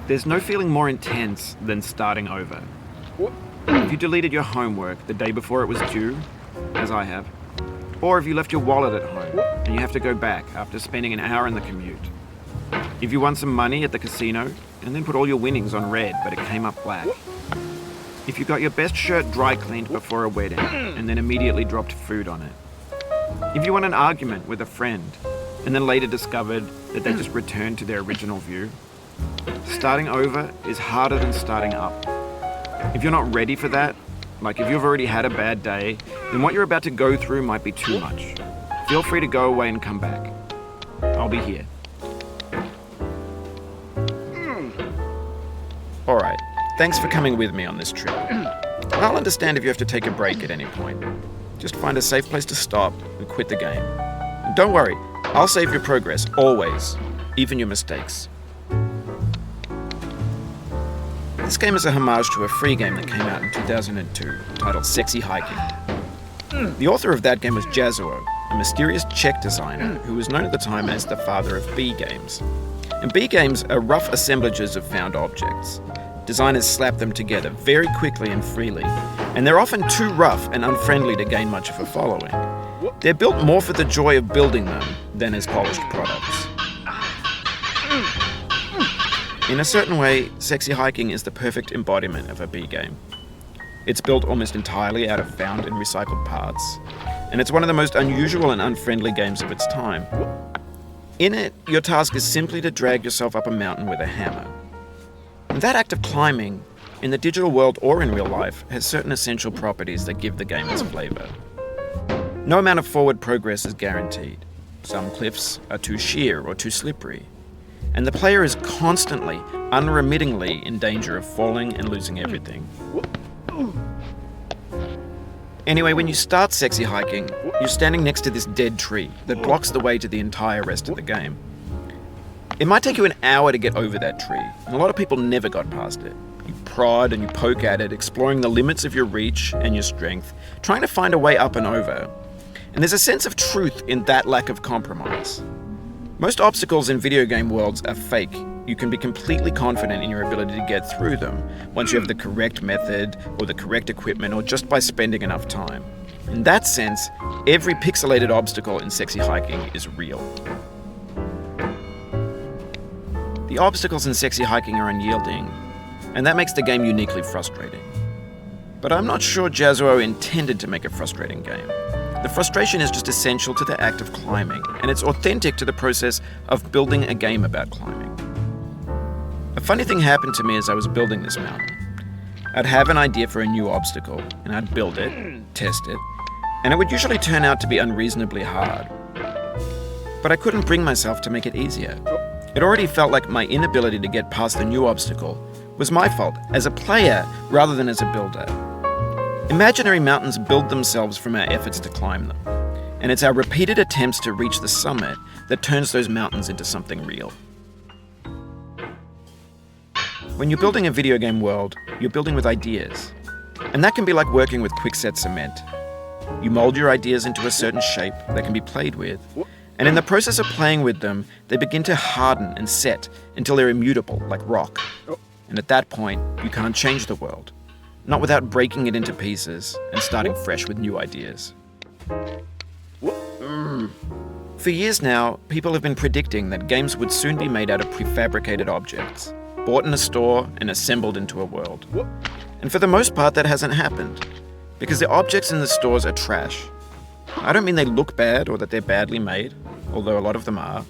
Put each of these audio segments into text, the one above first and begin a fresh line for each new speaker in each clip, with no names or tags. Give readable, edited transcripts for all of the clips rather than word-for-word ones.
There's no feeling more intense than starting over. If you deleted your homework the day before it was due, as I have, or if you left your wallet at home and you have to go back after spending an hour in the commute. If you won some money at the casino and then put all your winnings on red but it came up black. If you got your best shirt dry cleaned before a wedding and then immediately dropped food on it. If you won an argument with a friend and then later discovered that they just returned to their original view. Starting over is harder than starting up. If you're not ready for that, like if you've already had a bad day, then what you're about to go through might be too much. Feel free to go away and come back. I'll be here. Alright, thanks for coming with me on this trip. I'll understand if you have to take a break at any point. Just find a safe place to stop and quit the game. And don't worry, I'll save your progress, always, even your mistakes. This game is a homage to a free game that came out in 2002, titled Sexy Hiking. The author of that game was Jazuo, a mysterious Czech designer who was known at the time as the father of B games. And B games are rough assemblages of found objects. Designers slap them together very quickly and freely, and they're often too rough and unfriendly to gain much of a following. They're built more for the joy of building them than as polished products. In a certain way, Sexy Hiking is the perfect embodiment of a B game. It's built almost entirely out of found and recycled parts, and it's one of the most unusual and unfriendly games of its time. In it, your task is simply to drag yourself up a mountain with a hammer. And that act of climbing, in the digital world or in real life, has certain essential properties that give the game its flavor. No amount of forward progress is guaranteed. Some cliffs are too sheer or too slippery. And the player is constantly, unremittingly in danger of falling and losing everything. Anyway, when you start Sexy Hiking, you're standing next to this dead tree that blocks the way to the entire rest of the game. It might take you an hour to get over that tree, and a lot of people never got past it. You prod and you poke at it, exploring the limits of your reach and your strength, trying to find a way up and over. And there's a sense of truth in that lack of compromise. Most obstacles in video game worlds are fake. You can be completely confident in your ability to get through them once you have the correct method or the correct equipment or just by spending enough time. In that sense, every pixelated obstacle in Sexy Hiking is real. The obstacles in Sexy Hiking are unyielding, and that makes the game uniquely frustrating. But I'm not sure Jazuo intended to make a frustrating game. The frustration is just essential to the act of climbing, and it's authentic to the process of building a game about climbing. A funny thing happened to me as I was building this mountain. I'd have an idea for a new obstacle, and I'd build it, test it, and it would usually turn out to be unreasonably hard. But I couldn't bring myself to make it easier. It already felt like my inability to get past the new obstacle was my fault as a player rather than as a builder. Imaginary mountains build themselves from our efforts to climb them, and it's our repeated attempts to reach the summit that turns those mountains into something real. When you're building a video game world, you're building with ideas, and that can be like working with quickset cement. You mold your ideas into a certain shape that can be played with, and in the process of playing with them, they begin to harden and set until they're immutable, like rock. And at that point, you can't change the world. Not without breaking it into pieces and starting fresh with new ideas. For years now, people have been predicting that games would soon be made out of prefabricated objects, bought in a store and assembled into a world. And for the most part, that hasn't happened, because the objects in the stores are trash. I don't mean they look bad or that they're badly made, although a lot of them are.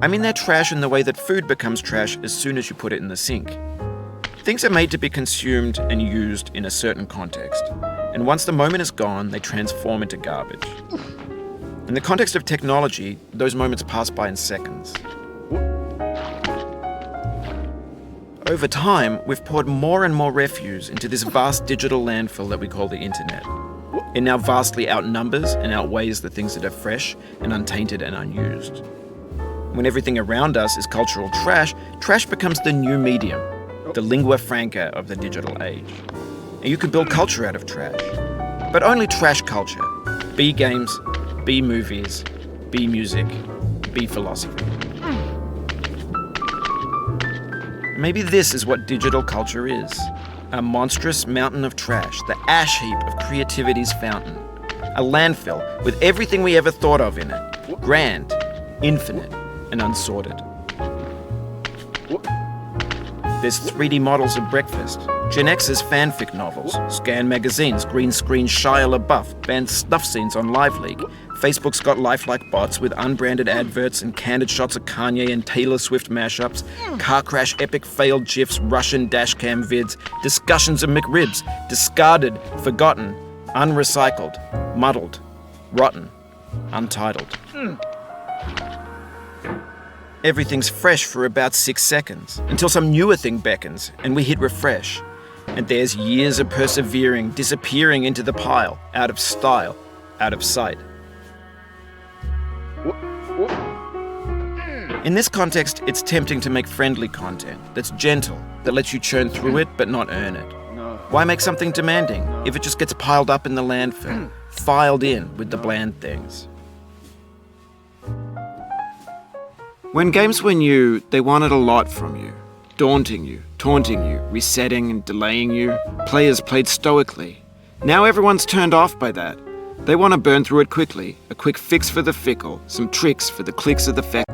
I mean they're trash in the way that food becomes trash as soon as you put it in the sink. Things are made to be consumed and used in a certain context, and once the moment is gone, they transform into garbage. In the context of technology, those moments pass by in seconds. Over time, we've poured more and more refuse into this vast digital landfill that we call the internet. It now vastly outnumbers and outweighs the things that are fresh and untainted and unused. When everything around us is cultural trash, trash becomes the new medium, the lingua franca of the digital age. And you can build culture out of trash, but only trash culture. B games, B movies, B music, be philosophy. Maybe this is what digital culture is. A monstrous mountain of trash, the ash heap of creativity's fountain. A landfill with everything we ever thought of in it. Grand, infinite, and unsorted. There's 3D models of breakfast, Gen X's fanfic novels, scan magazines, green screen Shia LaBeouf, banned snuff scenes on Live League. Facebook's got lifelike bots with unbranded adverts and candid shots of Kanye and Taylor Swift mashups, car crash epic failed GIFs, Russian dashcam vids, discussions of McRibs, discarded, forgotten, unrecycled, muddled, rotten, untitled. Everything's fresh for about 6 seconds, until some newer thing beckons, and we hit refresh. And there's years of persevering, disappearing into the pile, out of style, out of sight. In this context, it's tempting to make friendly content that's gentle, that lets you churn through it but not earn it. Why make something demanding if it just gets piled up in the landfill, filed in with the bland things? When games were new, they wanted a lot from you. Daunting you, taunting you, resetting and delaying you. Players played stoically. Now everyone's turned off by that. They want to burn through it quickly, a quick fix for the fickle, some tricks for the clicks of the feck.